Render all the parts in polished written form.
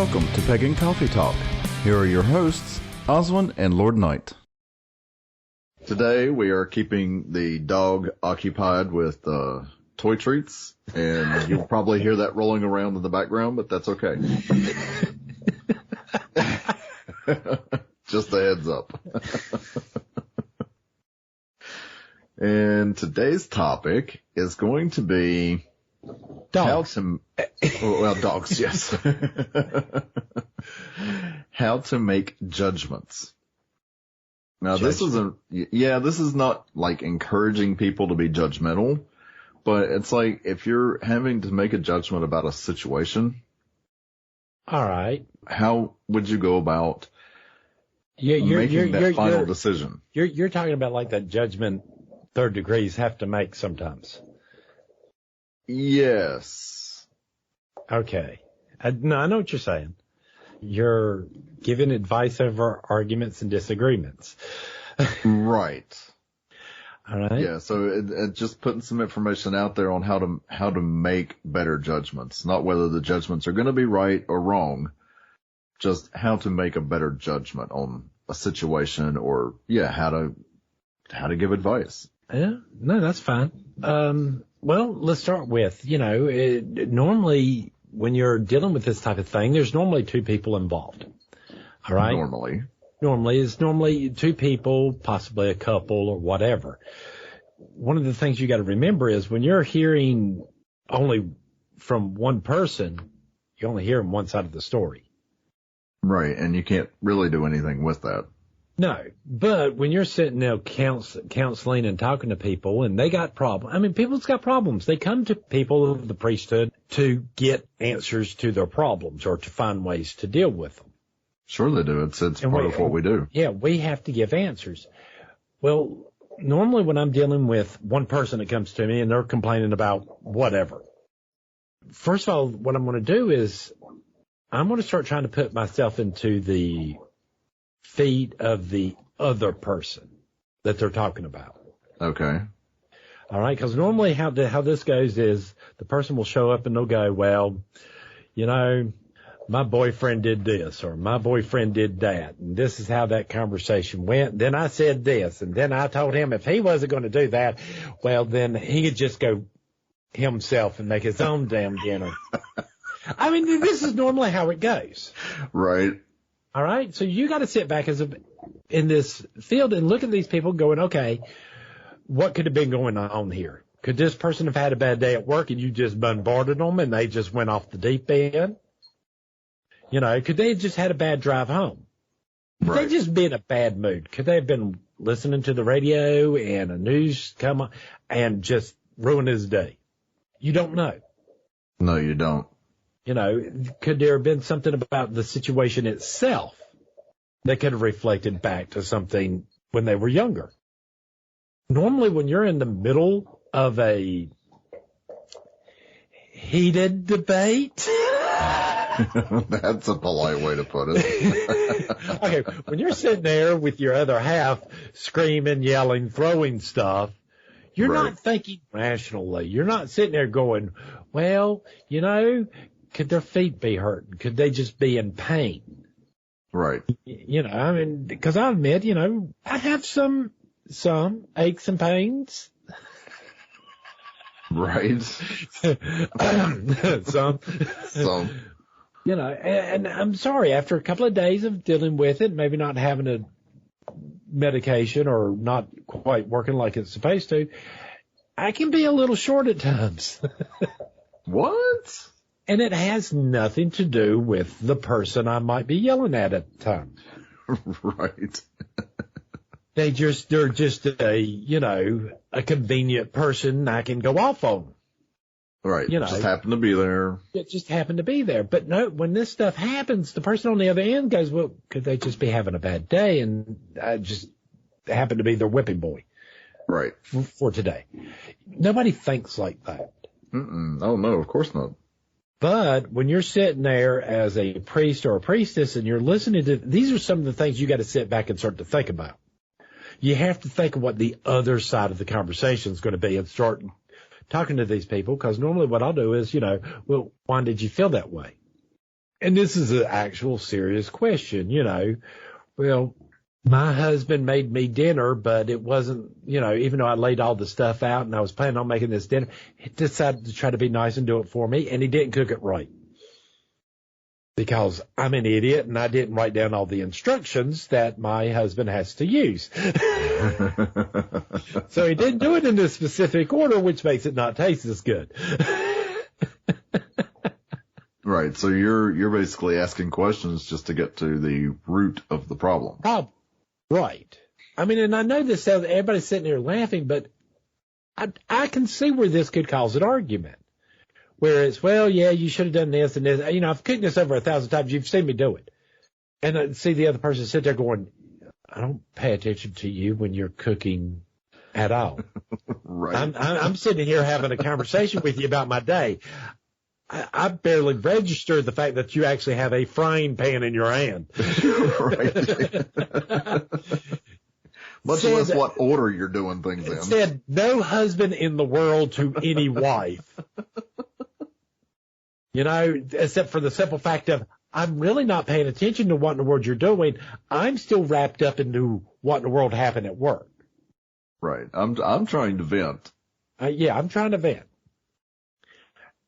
welcome to Pagan Coffee Talk. Here are your hosts, Oswald and Lord Night. Today we are keeping the dog occupied with toy treats, and you'll probably hear that rolling around in the background, but that's okay. Just a heads up. And today's topic is going to be dogs. Dogs, yes. How to make judgments. Now, this is not like encouraging people to be judgmental, but it's like if you're having to make a judgment about a situation. All right. How would you go about making that final decision? You're talking about like that judgment third degrees have to make sometimes. Yes. Okay. I know what you're saying. You're giving advice over arguments and disagreements. Right. All right. Yeah. So it just putting some information out there on how to make better judgments, not whether the judgments are going to be right or wrong, just how to make a better judgment on a situation, or how to give advice. Yeah. No, that's fine. Well, let's start with, normally when you're dealing with this type of thing, there's normally two people involved. All right. Normally two people, possibly a couple or whatever. One of the things you got to remember is when you're hearing only from one person, you only hear one side of the story. Right. And you can't really do anything with that. No, but when you're sitting there counseling and talking to people and they got problems, people's got problems. They come to people of the priesthood to get answers to their problems or to find ways to deal with them. Sure they do. It's part of what we do. Yeah, we have to give answers. Well, normally when I'm dealing with one person that comes to me and they're complaining about whatever, first of all, what I'm going to do is I'm going to start trying to put myself into the feet of the other person that they're talking about. Okay. All right, because normally how this goes is the person will show up and they'll go, well, my boyfriend did this or my boyfriend did that, and this is how that conversation went. Then I said this, and then I told him if he wasn't going to do that, well, then he could just go himself and make his own damn dinner. This is normally how it goes. Right. All right. So you got to sit back in this field and look at these people going, okay, what could have been going on here? Could this person have had a bad day at work and you just bombarded them and they just went off the deep end? Could they have just had a bad drive home? Could they just be in a bad mood? Could they have been listening to the radio and a news come on and just ruin his day? You don't know. No, you don't. Could there have been something about the situation itself that could have reflected back to something when they were younger? Normally, when you're in the middle of a heated debate. That's a polite way to put it. Okay, when you're sitting there with your other half screaming, yelling, throwing stuff, you're not thinking rationally. You're not sitting there going, well, could their feet be hurting? Could they just be in pain? Right. Because I admit, I have some aches and pains. Right. Some. And I'm sorry, after a couple of days of dealing with it, maybe not having a medication or not quite working like it's supposed to, I can be a little short at times. What? And it has nothing to do with the person I might be yelling at the time. Right. They're just a convenient person I can go off on. Right. Just happened to be there. It just happened to be there. But no, when this stuff happens, the person on the other end goes, well, could they just be having a bad day? And I just happen to be their whipping boy. Right. For today. Nobody thinks like that. Oh, no, of course not. But when you're sitting there as a priest or a priestess and you're listening to, these are some of the things you got to sit back and start to think about. You have to think of what the other side of the conversation is going to be and start talking to these people, because normally what I'll do is, well, why did you feel that way? And this is an actual serious question, Well, my husband made me dinner, but it wasn't, even though I laid all the stuff out and I was planning on making this dinner, he decided to try to be nice and do it for me, and he didn't cook it right. Because I'm an idiot and I didn't write down all the instructions that my husband has to use. So he didn't do it in a specific order, which makes it not taste as good. Right. So you're basically asking questions just to get to the root of the problem. Right. I mean, and I know this sounds, everybody's sitting there laughing, but I can see where this could cause an argument. Where it's, well, yeah, you should have done this and this. I've cooked this over 1,000 times. You've seen me do it. And I see the other person sit there going, I don't pay attention to you when you're cooking at all. Right. I'm sitting here having a conversation with you about my day. I barely registered the fact that you actually have a frying pan in your hand. Right. Much less what order you're doing things in. It said, no husband in the world to any wife. Except for the simple fact of, I'm really not paying attention to what in the world you're doing. I'm still wrapped up into what in the world happened at work. Right. I'm trying to vent. I'm trying to vent.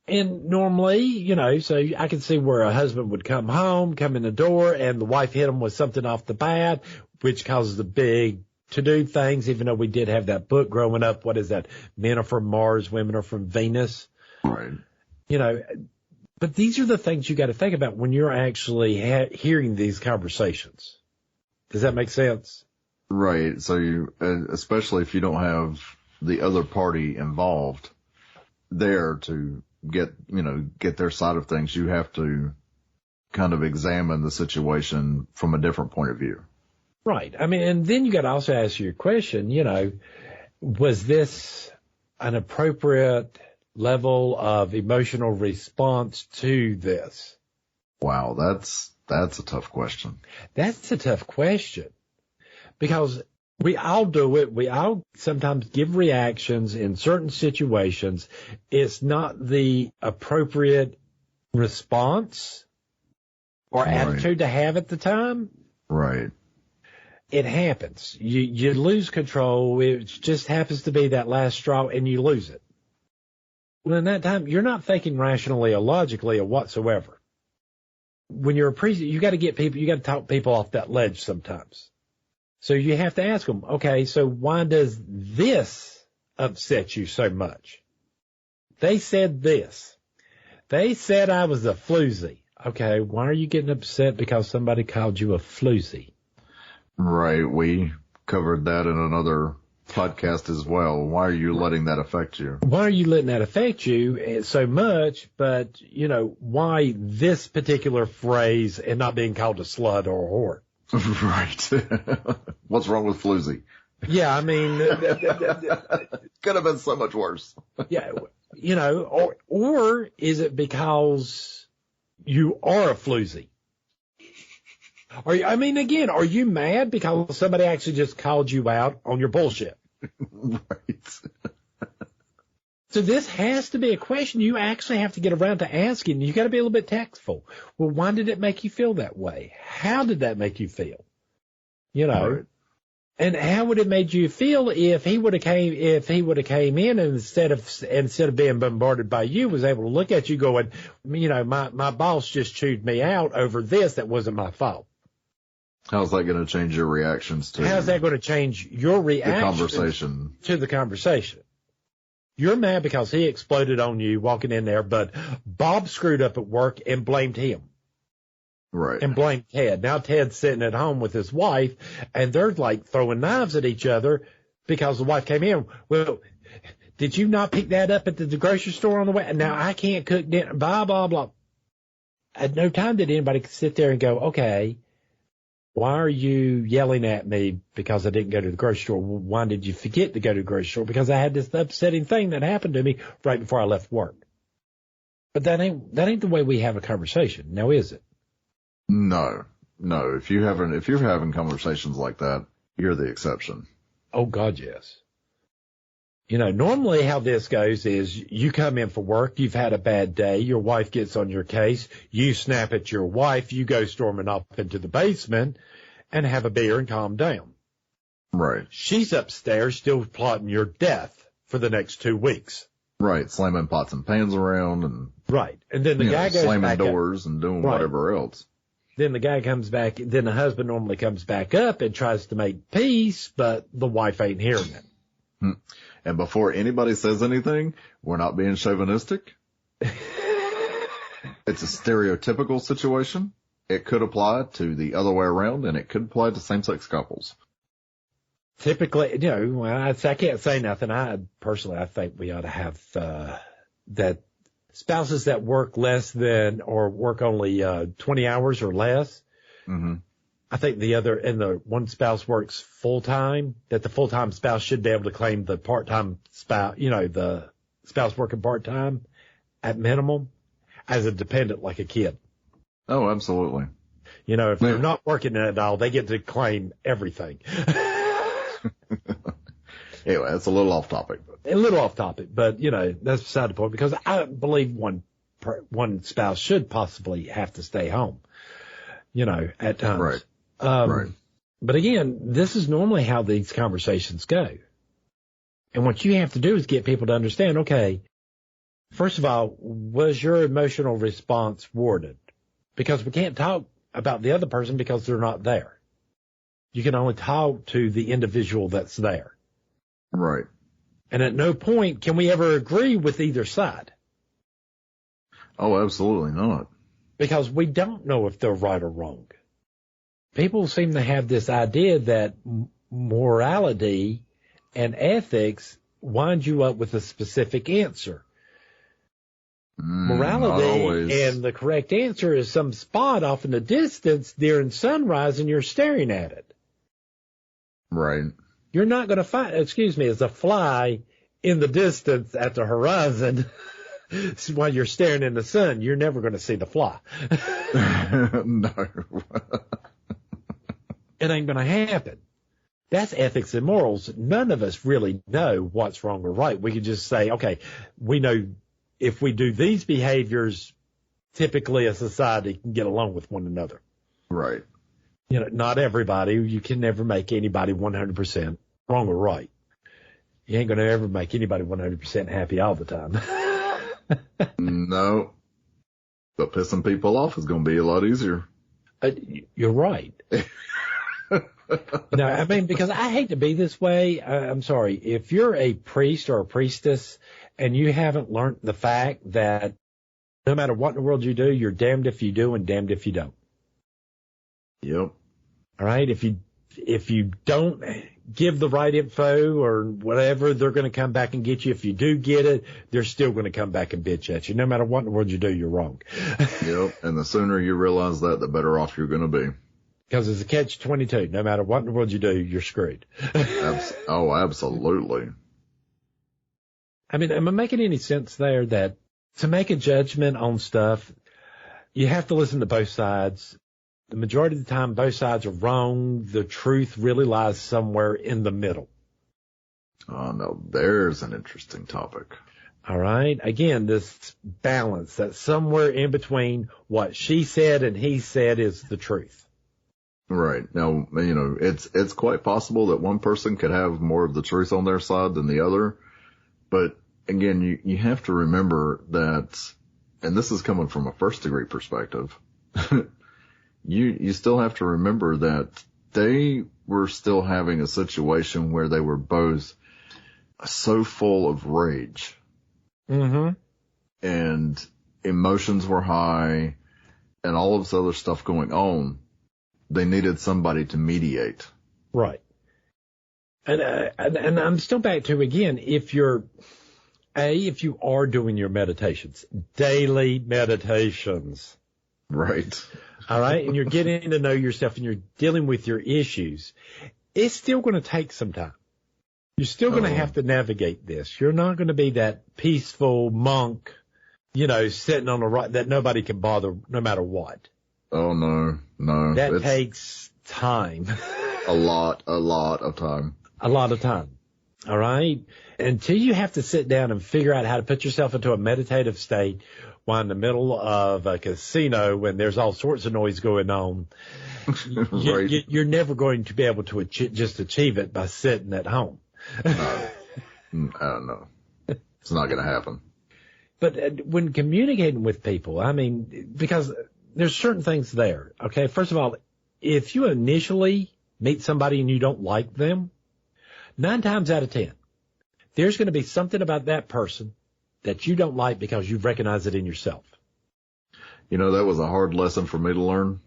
And normally, so I can see where a husband would come home, come in the door, and the wife hit him with something off the bat, which causes the big to-do things, even though we did have that book growing up. What is that? Men are from Mars, women are from Venus. Right. But these are the things you got to think about when you're actually hearing these conversations. Does that make sense? Right. So you, especially if you don't have the other party involved there to get their side of things, you have to kind of examine the situation from a different point of view. Right. I mean, and then you got to also ask your question, was this an appropriate level of emotional response to this? Wow, that's a tough question. That's a tough question because we all do it. We all sometimes give reactions in certain situations. It's not the appropriate response or attitude to have at the time. Right. It happens. You lose control. It just happens to be that last straw and you lose it. Well, in that time, you're not thinking rationally or logically or whatsoever. When you're a priest, you got to talk people off that ledge sometimes. So you have to ask them, okay, so why does this upset you so much? They said this. They said I was a floozy. Okay, why are you getting upset because somebody called you a floozy? Right, we covered that in another podcast as well. Why are you letting that affect you? Why are you letting that affect you so much? But, why this particular phrase and not being called a slut or a whore? Right. What's wrong with floozy? Yeah, I mean. Could have been so much worse. Yeah, or is it because you are a floozy? Are you mad because somebody actually just called you out on your bullshit? Right. So this has to be a question you actually have to get around to asking. You got to be a little bit tactful. Well, why did it make you feel that way? How did that make you feel? Right. And how would it made you feel if he would have came in and instead of being bombarded by you was able to look at you going, my boss just chewed me out over this. That wasn't my fault. How's that going to change your reactions to? How's that going to change your reaction to the conversation? You're mad because he exploded on you walking in there, but Bob screwed up at work and blamed him. Right. And blamed Ted. Now Ted's sitting at home with his wife, and they're like throwing knives at each other because the wife came in. Well, did you not pick that up at the grocery store on the way? Now I can't cook dinner, blah, blah, blah. At no time did anybody sit there and go, okay, why are you yelling at me because I didn't go to the grocery store? Why did you forget to go to the grocery store? Because I had this upsetting thing that happened to me right before I left work. But that ain't the way we have a conversation. Now, is it? No. If you're having conversations like that, you're the exception. Oh God, yes. Normally how this goes is you come in for work, you've had a bad day, your wife gets on your case, you snap at your wife, you go storming up into the basement and have a beer and calm down. Right. She's upstairs still plotting your death for the next 2 weeks. Right. Slamming pots and pans around and. Right. And then the guy goes slamming back doors and doing whatever else. Then the guy comes back, then the husband normally comes back up and tries to make peace, but the wife ain't hearing it. And before anybody says anything, we're not being chauvinistic. It's a stereotypical situation. It could apply to the other way around, and it could apply to same-sex couples. Typically, I can't say nothing. I think we ought to have that spouses that work less than or work only 20 hours or less. Mm-hmm. I think the one spouse works full-time, that the full-time spouse should be able to claim the part-time spouse, the spouse working part-time at minimum as a dependent like a kid. Oh, absolutely. If they're not working at all, they get to claim everything. Anyway, that's a little off topic. But that's beside the point, because I believe one spouse should possibly have to stay home, at times. Right. Right. But again, this is normally how these conversations go. And what you have to do is get people to understand, okay, first of all, was your emotional response warded? Because we can't talk about the other person because they're not there. You can only talk to the individual that's there. Right. And at no point can we ever agree with either side. Oh, absolutely not. Because we don't know if they're right or wrong. People seem to have this idea that morality and ethics wind you up with a specific answer. Morality and the correct answer is some spot off in the distance during sunrise and you're staring at it. Right. You're not going to find, as a fly in the distance at the horizon while you're staring in the sun. You're never going to see the fly. No. It ain't going to happen. That's ethics and morals. None of us really know what's wrong or right. We can just say, okay, we know if we do these behaviors, typically a society can get along with one another. Right. Not everybody. You can never make anybody 100% wrong or right. You ain't going to ever make anybody 100% happy all the time. No. But pissing people off is going to be a lot easier. You're right. No, I mean, because I hate to be this way. I'm sorry. If you're a priest or a priestess and you haven't learned the fact that no matter what in the world you do, you're damned if you do and damned if you don't. Yep. All right. If you don't give the right info or whatever, they're going to come back and get you. If you do get it, they're still going to come back and bitch at you. No matter what in the world you do, you're wrong. Yep. And the sooner you realize that, the better off you're going to be. Because it's a catch-22. No matter what in the world you do, you're screwed. Oh, absolutely. I mean, am I making any sense there that to make a judgment on stuff, you have to listen to both sides. The majority of the time, both sides are wrong. The truth really lies somewhere in the middle. Oh, no, there's an interesting topic. All right. Again, this balance that somewhere in between what she said and he said is the truth. Right. Now, it's quite possible that one person could have more of the truth on their side than the other. But again, you have to remember that, and this is coming from a first degree perspective, you still have to remember that they were still having a situation where they were both so full of rage. Mm-hmm. And emotions were high and all of this other stuff going on. They needed somebody to mediate. Right. And I'm still back to, again, if you are doing your meditations, daily meditations. Right. All right. And you're getting to know yourself and you're dealing with your issues. It's still going to take some time. You're still going to have to navigate this. You're not going to be that peaceful monk, sitting on the right that nobody can bother no matter what. Oh, no. That takes time. A lot of time. A lot of time. All right. Until you have to sit down and figure out how to put yourself into a meditative state while in the middle of a casino when there's all sorts of noise going on, Right. you're never going to be able to just achieve it by sitting at home. I don't know. It's not going to happen. But when communicating with people, I mean, because there's certain things there. Okay. First of all, if you initially meet somebody and you don't like them, 9 times out of 10, there's going to be something about that person that you don't like because you've recognized it in yourself. You know, that was a hard lesson for me to learn.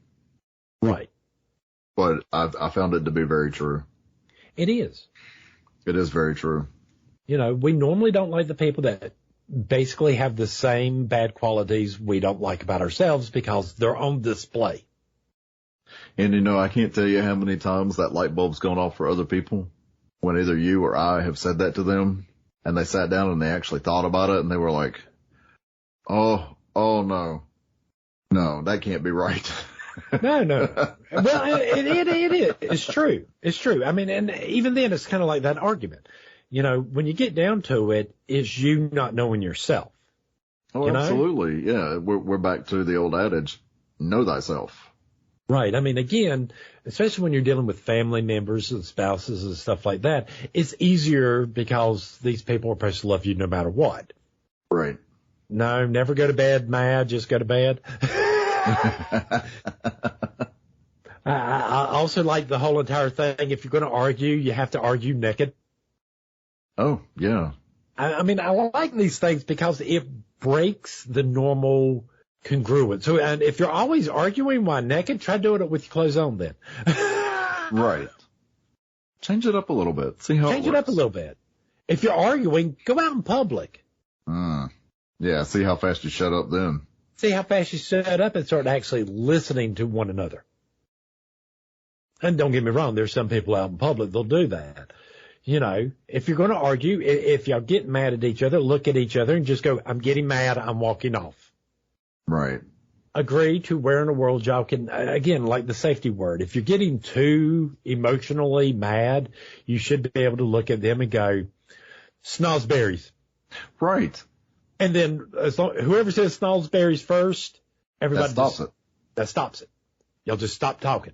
Right. But I found it to be very true. It is. It is very true. You know, we normally don't like the people that basically have the same bad qualities we don't like about ourselves because they're on display. And, you know, I can't tell you how many times that light bulb's gone off for other people when either you or I have said that to them and they sat down and they actually thought about it and they were like, oh no, that can't be right. No. Well, it is. It's true. It's true. I mean, and even then it's kind of like that argument. You know, when you get down to it, it's you not knowing yourself. Oh, you know? absolutely. Yeah. We're back to the old adage, know thyself. Right. I mean, again, especially when you're dealing with family members and spouses and stuff like that, it's easier because these people are supposed to love you no matter what. Right. No, never go to bed mad, just go to bed. I also like the whole entire thing. If you're going to argue, you have to argue naked. Oh, yeah. I mean, I like these things because it breaks the normal congruent. So, and if you're always arguing while naked, try doing it with your clothes on then. Right. Change it up a little bit. See how Change it it up a little bit. If you're arguing, go out in public. Yeah, see how fast you shut up then. See how fast you shut up and start actually listening to one another. And don't get me wrong, there's some people out in public that'll do that. You know, if you're going to argue, if y'all get mad at each other, look at each other and just go, I'm getting mad, I'm walking off. Right. Agree to where in the world y'all can, again, like the safety word, if you're getting too emotionally mad, you should be able to look at them and go, snozberries. Right. And then whoever says snozberries first, everybody that stops it. Y'all just stop talking.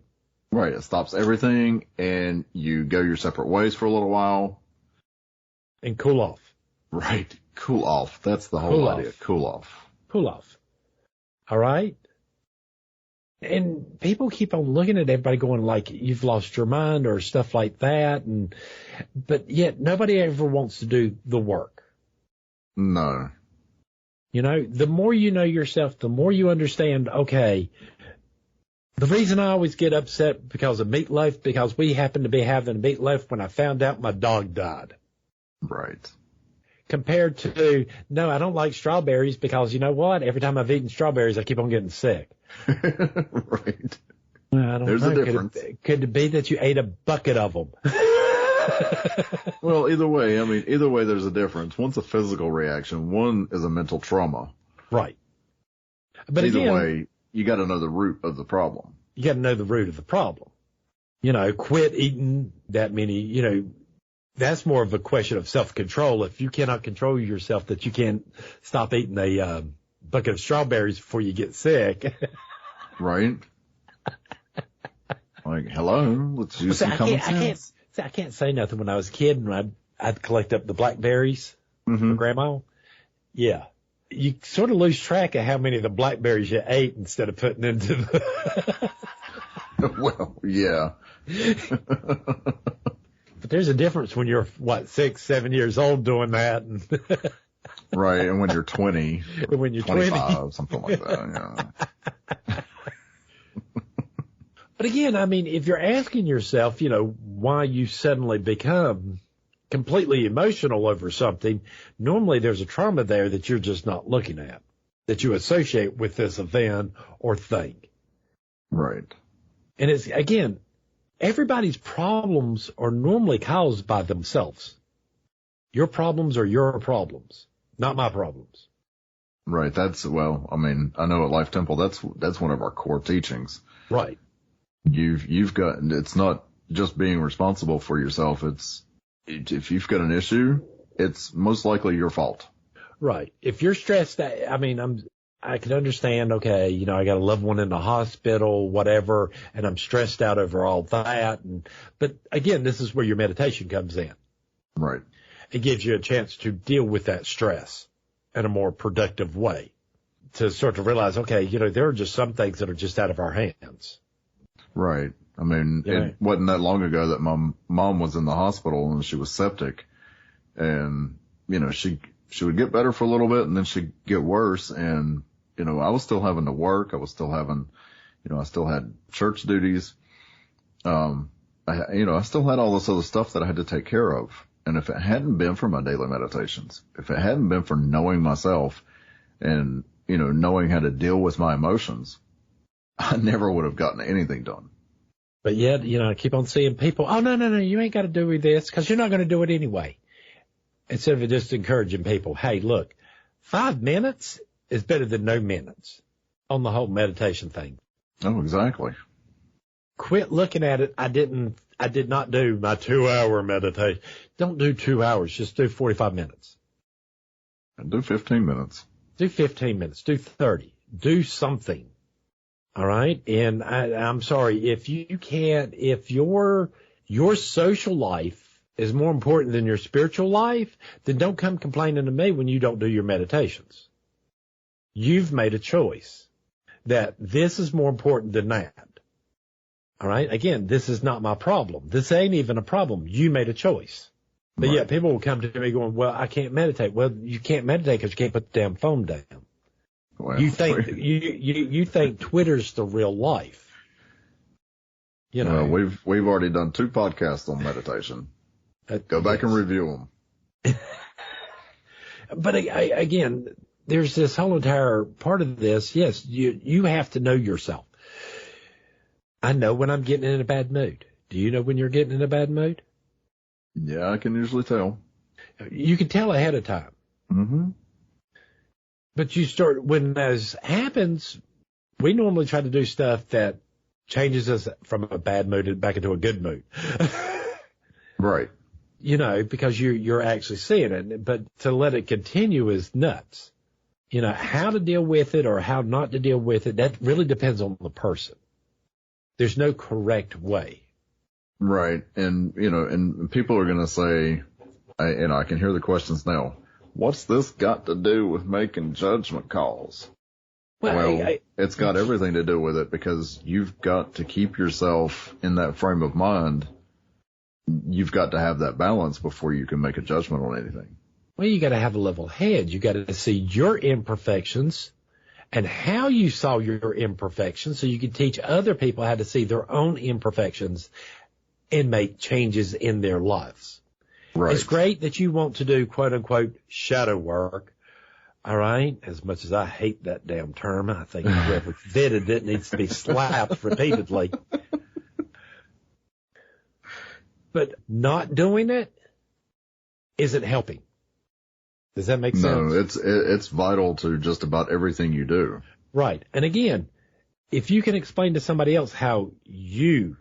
Right. It stops everything and you go your separate ways for a little while. And cool off. Right. Cool off. That's the whole idea. Cool off. Cool off. All right. And people keep on looking at everybody going like, you've lost your mind or stuff like that. But yet nobody ever wants to do the work. No. You know, the more you know yourself, the more you understand, okay, the reason I always get upset because of meatloaf, because we happened to be having meatloaf when I found out my dog died. Right. Compared to, no, I don't like strawberries because you know what? Every time I've eaten strawberries, I keep on getting sick. Right. Well, I don't There's know. a difference. Could it be that you ate a bucket of them? Well, either way, there's a difference. One's a physical reaction. One is a mental trauma. Right. But either way, you got to know the root of the problem. You got to know the root of the problem. You know, quit eating that many, you know, that's more of a question of self-control. If you cannot control yourself, that you can't stop eating a bucket of strawberries before you get sick. Right. Like, hello, let's use some common sense. I can't say nothing. When I was a kid and I'd collect up the blackberries for Grandma. Yeah. You sort of lose track of how many of the blackberries you ate instead of putting into the... Well, yeah. But there's a difference when you're, 6, 7 years old doing that. And right. And when you're 20, and when you're 25, 20. something like that. Yeah. But again, I mean, if you're asking yourself, you know, why you suddenly become completely emotional over something, normally there's a trauma there that you're just not looking at, that you associate with this event or thing. Right. And it's, again, everybody's problems are normally caused by themselves. Your problems are your problems, not my problems. Right. That's, well, I mean, I know at Life Temple, that's one of our core teachings. Right. You've got, it's not just being responsible for yourself. It's if you've got an issue, it's most likely your fault. Right. If you're stressed, I mean, I can understand, okay, you know, I got a loved one in the hospital, whatever, and I'm stressed out over all that. But again, this is where your meditation comes in. Right. It gives you a chance to deal with that stress in a more productive way, to sort of realize, okay, you know, there are just some things that are just out of our hands. Right. I mean, it wasn't that long ago that my mom was in the hospital and she was septic, and, you know, she would get better for a little bit and then she'd get worse. And, you know, I was still having to work. I was still having, you know, I still had church duties. I still had all this other stuff that I had to take care of. And if it hadn't been for my daily meditations, if it hadn't been for knowing myself and, you know, knowing how to deal with my emotions, I never would have gotten anything done. But yet, you know, I keep on seeing people, oh, no, you ain't got to do this because you're not going to do it anyway. Instead of just encouraging people, hey, look, 5 minutes is better than no minutes on the whole meditation thing. Oh, exactly. Quit looking at it. I did not do my 2-hour meditation. Don't do 2 hours. Just do 45 minutes. And do 15 minutes. Do 15 minutes. Do 30. Do something. All right. And I'm sorry if you can't, if your social life is more important than your spiritual life, then don't come complaining to me when you don't do your meditations. You've made a choice that this is more important than that. All right. Again, this is not my problem. This ain't even a problem. You made a choice. But right. Yet people will come to me going, well, I can't meditate. Well, you can't meditate because you can't put the damn phone down. Well, you think you think Twitter's the real life. You know, we've already done 2 podcasts on meditation. Go back and review them. But again, there's this whole entire part of this. Yes, you have to know yourself. I know when I'm getting in a bad mood. Do you know when you're getting in a bad mood? Yeah, I can usually tell. You can tell ahead of time. Mm-hmm. But when this happens, we normally try to do stuff that changes us from a bad mood back into a good mood. Right. You know, because you're actually seeing it. But to let it continue is nuts. You know, how to deal with it or how not to deal with it, that really depends on the person. There's no correct way. Right. And, you know, and people are going to say, I can hear the questions now. What's this got to do with making judgment calls? Well, it's got everything to do with it, because you've got to keep yourself in that frame of mind. You've got to have that balance before you can make a judgment on anything. Well, you got to have a level head. You got to see your imperfections and how you saw your imperfections so you can teach other people how to see their own imperfections and make changes in their lives. Right. It's great that you want to do, quote unquote, shadow work. All right. As much as I hate that damn term, I think whoever invented it needs to be slapped repeatedly. But not doing it isn't helping. Does that make sense? No, it's vital to just about everything you do. Right. And again, if you can explain to somebody else how you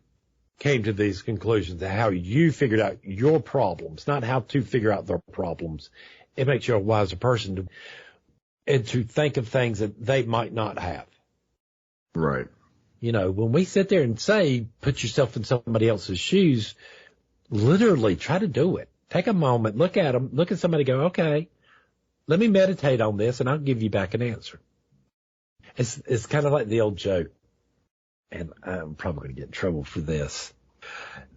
came to these conclusions, how you figured out your problems, not how to figure out their problems, it makes you a wiser person and to think of things that they might not have. Right. You know, when we sit there and say, put yourself in somebody else's shoes, literally try to do it. Take a moment, look at them, look at somebody, go, okay, let me meditate on this and I'll give you back an answer. It's kind of like the old joke. And I'm probably going to get in trouble for this.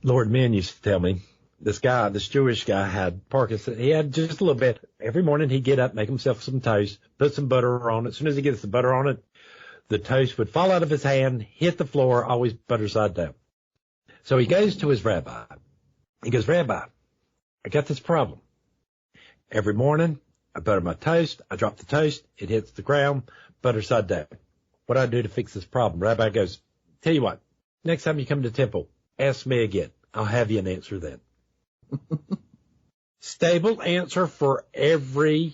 Lord Men used to tell me, this Jewish guy had Parkinson's. He had just a little bit. Every morning he'd get up, make himself some toast, put some butter on it. As soon as he gets the butter on it, the toast would fall out of his hand, hit the floor, always butter side down. So he goes to his rabbi. He goes, Rabbi, I got this problem. Every morning I butter my toast. I drop the toast. It hits the ground, butter side down. What do I do to fix this problem? Rabbi goes, tell you what, next time you come to temple, ask me again. I'll have you an answer then. Stable answer for every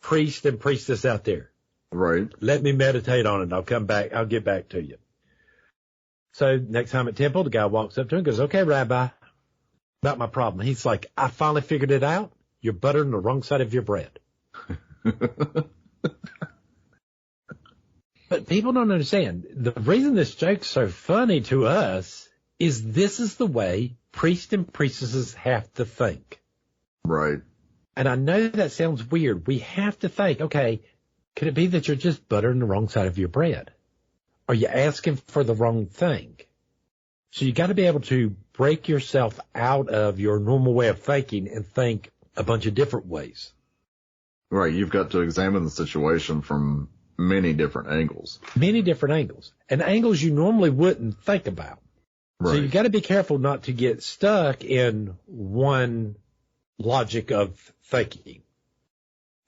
priest and priestess out there. Right. Let me meditate on it. I'll come back. I'll get back to you. So next time at temple, the guy walks up to him and goes, okay, Rabbi, about my problem. He's like, I finally figured it out. You're buttering the wrong side of your bread. But people don't understand. The reason this joke's so funny to us is this is the way priests and priestesses have to think. Right. And I know that sounds weird. We have to think, okay, could it be that you're just buttering the wrong side of your bread? Are you asking for the wrong thing? So you got to be able to break yourself out of your normal way of thinking and think a bunch of different ways. Right. You've got to examine the situation from many different angles. Many different angles. And angles you normally wouldn't think about. Right. So you got to be careful not to get stuck in one logic of thinking.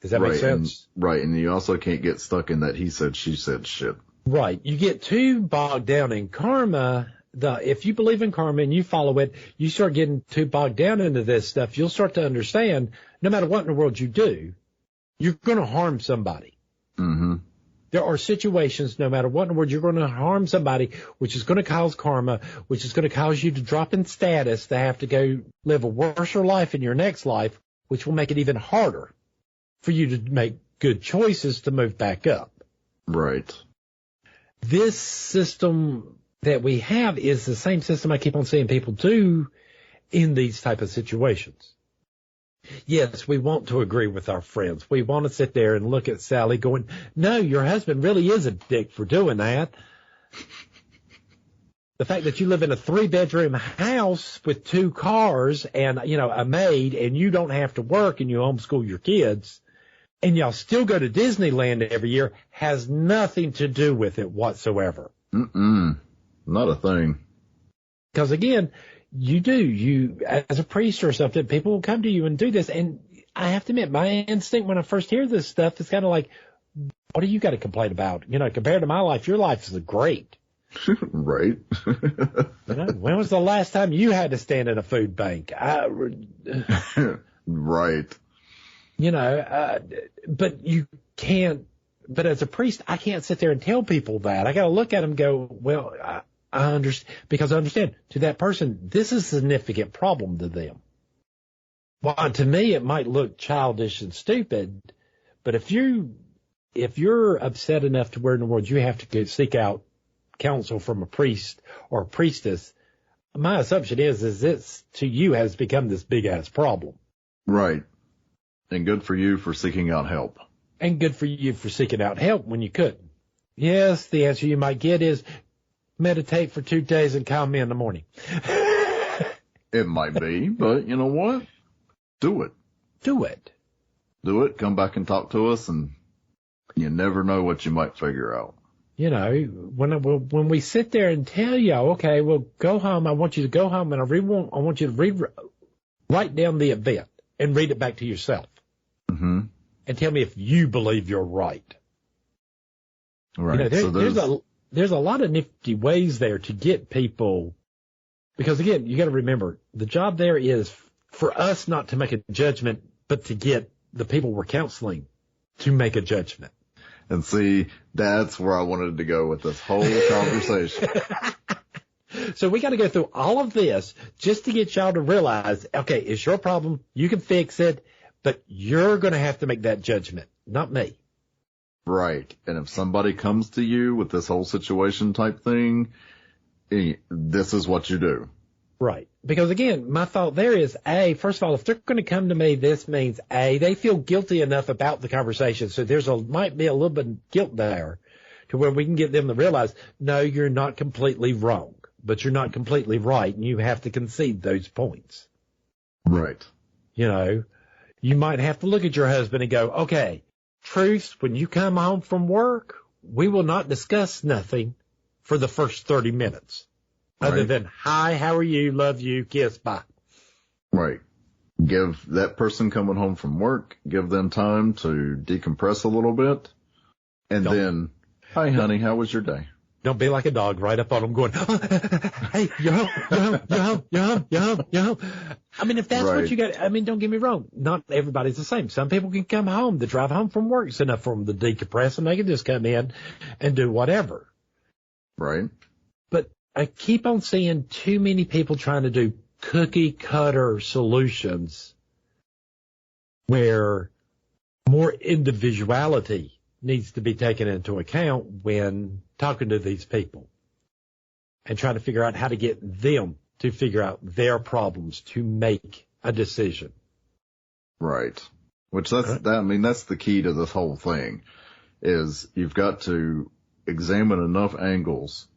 Does that make sense? Right. And you also can't get stuck in that he said, she said shit. Right. You get too bogged down in karma. If you believe in karma and you follow it, you start getting too bogged down into this stuff. You'll start to understand no matter what in the world you do, you're going to harm somebody. Mm-hmm. There are situations, no matter what in the world, you're going to harm somebody, which is going to cause karma, which is going to cause you to drop in status, to have to go live a worse life in your next life, which will make it even harder for you to make good choices to move back up. Right. This system that we have is the same system I keep on seeing people do in these type of situations. Yes, we want to agree with our friends. We want to sit there and look at Sally going, no, your husband really is a dick for doing that. The fact that you live in a 3-bedroom house with 2 cars and, a maid, and you don't have to work and you homeschool your kids, and y'all still go to Disneyland every year has nothing to do with it whatsoever. Not a thing. Because again, you as a priest or something, people will come to you and do this. And I have to admit, my instinct when I first hear this stuff is kind of like, what do you got to complain about? Compared to my life, your life is great. Right. When was the last time you had to stand in a food bank? Right. But you can't, but as a priest, I can't sit there and tell people that. I got to look at them and go, well, I understand, because I understand to that person, this is a significant problem to them. Well, to me, it might look childish and stupid, but if you're upset enough to where in the world you have to go seek out counsel from a priest or a priestess, my assumption is this to you has become this big ass problem. Right. And good for you for seeking out help. And good for you for seeking out help when you couldn't. Yes, the answer you might get is meditate for 2 days and call me in the morning. It might be, but you know what? Do it. Do it. Do it. Come back and talk to us, and you never know what you might figure out. When we sit there and tell you, okay, well, go home. I want you to go home, and I want you to write down the event and read it back to yourself. Mm-hmm. And tell me if you believe you're right. Right. There's a lot of nifty ways there to get people, because again, you got to remember the job there is for us not to make a judgment, but to get the people we're counseling to make a judgment. And see, that's where I wanted to go with this whole conversation. So we got to go through all of this just to get y'all to realize, okay, it's your problem. You can fix it, but you're going to have to make that judgment, not me. Right. And if somebody comes to you with this whole situation type thing, this is what you do. Right. Because again, my thought there is, first of all, if they're going to come to me, this means they feel guilty enough about the conversation. So might be a little bit of guilt there to where we can get them to realize, no, you're not completely wrong, but you're not completely right. And you have to concede those points. Right. You might have to look at your husband and go, okay, truth, when you come home from work, we will not discuss nothing for the first 30 minutes. Other than, hi, how are you? Love you. Kiss. Bye. Right. Give that person coming home from work, give them time to decompress a little bit. And then, hi, honey, how was your day? Don't be like a dog right up on them going, hey, you're home. I mean, if that's what you got, don't get me wrong. Not everybody's the same. Some people can come home. The drive home from work is enough for them to decompress, and they can just come in and do whatever. Right. But I keep on seeing too many people trying to do cookie cutter solutions where more individuality needs to be taken into account when talking to these people and trying to figure out how to get them to figure out their problems to make a decision. Right. Which that's the key to this whole thing is you've got to examine enough angles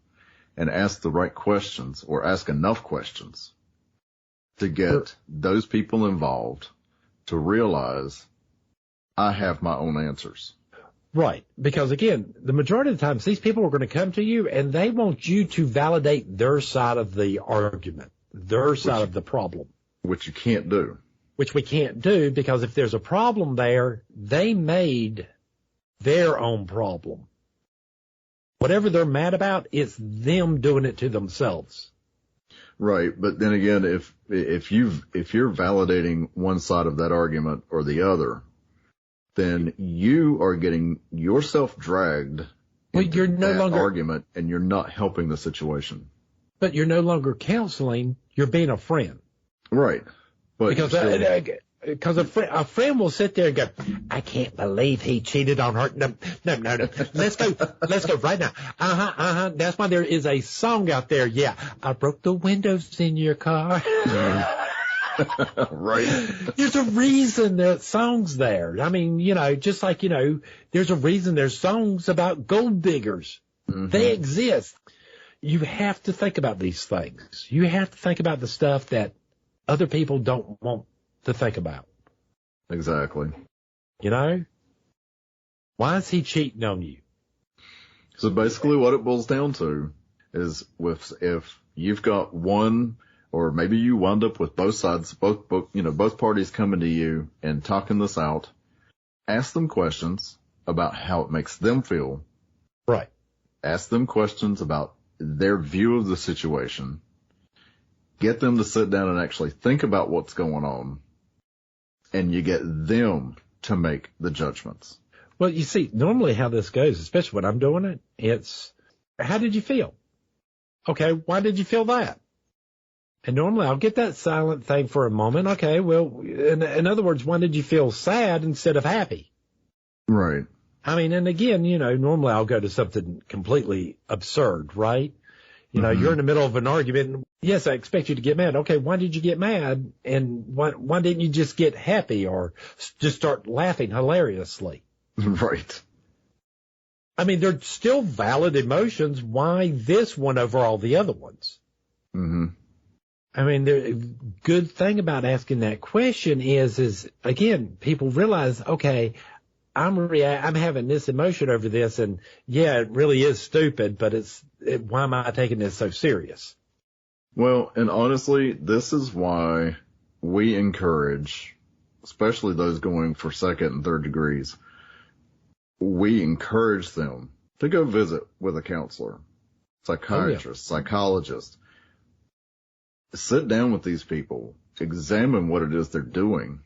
and ask the right questions or ask enough questions to get those people involved to realize I have my own answers. Right. Because again, the majority of the times these people are going to come to you and they want you to validate their side of the argument, their side of the problem. Which you can't do. Which we can't do because if there's a problem there, they made their own problem. Whatever they're mad about, it's them doing it to themselves. Right. But then again, if you're validating one side of that argument or the other, then you are getting yourself dragged into that argument and you're not helping the situation. But you're no longer counseling, you're being a friend. Right. But because a friend will sit there and go, I can't believe he cheated on her. No. Let's go right now. That's why there is a song out there. Yeah. I broke the windows in your car. Right. There's a reason that song's there. I mean, just like, there's a reason there's songs about gold diggers. Mm-hmm. They exist. You have to think about these things. You have to think about the stuff that other people don't want to think about. Exactly. Why is he cheating on you? So basically what it boils down to is if you've got one, or maybe you wind up with both sides, both parties coming to you and talking this out, ask them questions about how it makes them feel. Right. Ask them questions about their view of the situation. Get them to sit down and actually think about what's going on, and you get them to make the judgments. Well, you see, normally how this goes, especially when I'm doing it, it's, how did you feel? Okay, why did you feel that? And normally I'll get that silent thing for a moment. Okay, well, in other words, why did you feel sad instead of happy? Right. I mean, and again, normally I'll go to something completely absurd, right? Mm-hmm. You're in the middle of an argument. Yes, I expect you to get mad. Okay, why did you get mad? And why didn't you just get happy or just start laughing hilariously? Right. I mean, they're still valid emotions. Why this one over all the other ones? Mm-hmm. I mean, the good thing about asking that question is again, people realize, okay, I'm having this emotion over this, and yeah, it really is stupid, but why am I taking this so serious? Well, and honestly, this is why we encourage, especially those going for second and third degrees, we encourage them to go visit with a counselor, psychiatrist, psychologist. Sit down with these people, examine what it is they're doing.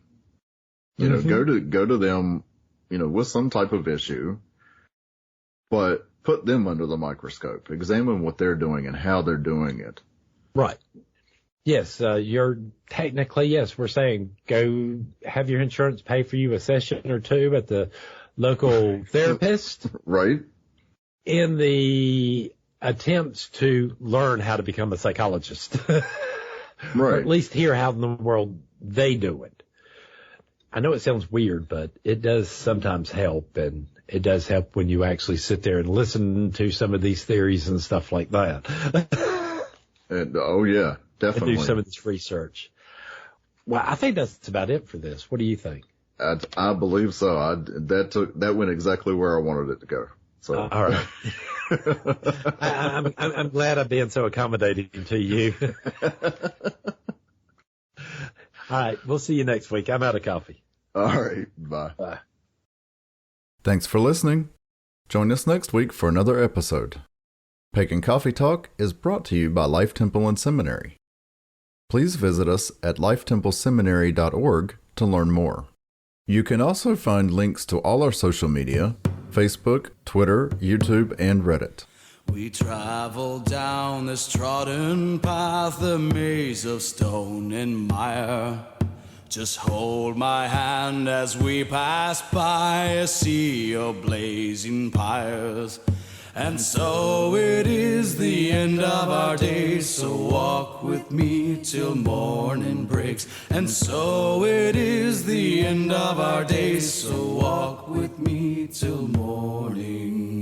Mm-hmm. Go to them, with some type of issue, but put them under the microscope. Examine what they're doing and how they're doing it. Right. Yes, you're technically, yes, we're saying go have your insurance pay for you a session or two at the local therapist. Right. In the attempts to learn how to become a psychologist. Right. Or at least hear how in the world they do it. I know it sounds weird, but it does sometimes help, and it does help when you actually sit there and listen to some of these theories and stuff like that. Oh, yeah, definitely. And do some of this research. Well, I think that's about it for this. What do you think? I believe so. That went exactly where I wanted it to go. So. All right. I'm glad I'm being so accommodating to you. All right. We'll see you next week. I'm out of coffee. All right. Bye. Bye. Thanks for listening. Join us next week for another episode. Pagan Coffee Talk is brought to you by Life Temple and Seminary. Please visit us at lifetempleseminary.org to learn more. You can also find links to all our social media, Facebook, Twitter, YouTube, and Reddit. We travel down this trodden path, a maze of stone and mire. Just hold my hand as we pass by a sea of blazing pyres. And so it is the end of our days, so walk with me till morning breaks. And so it is the end of our days, so walk with me till morning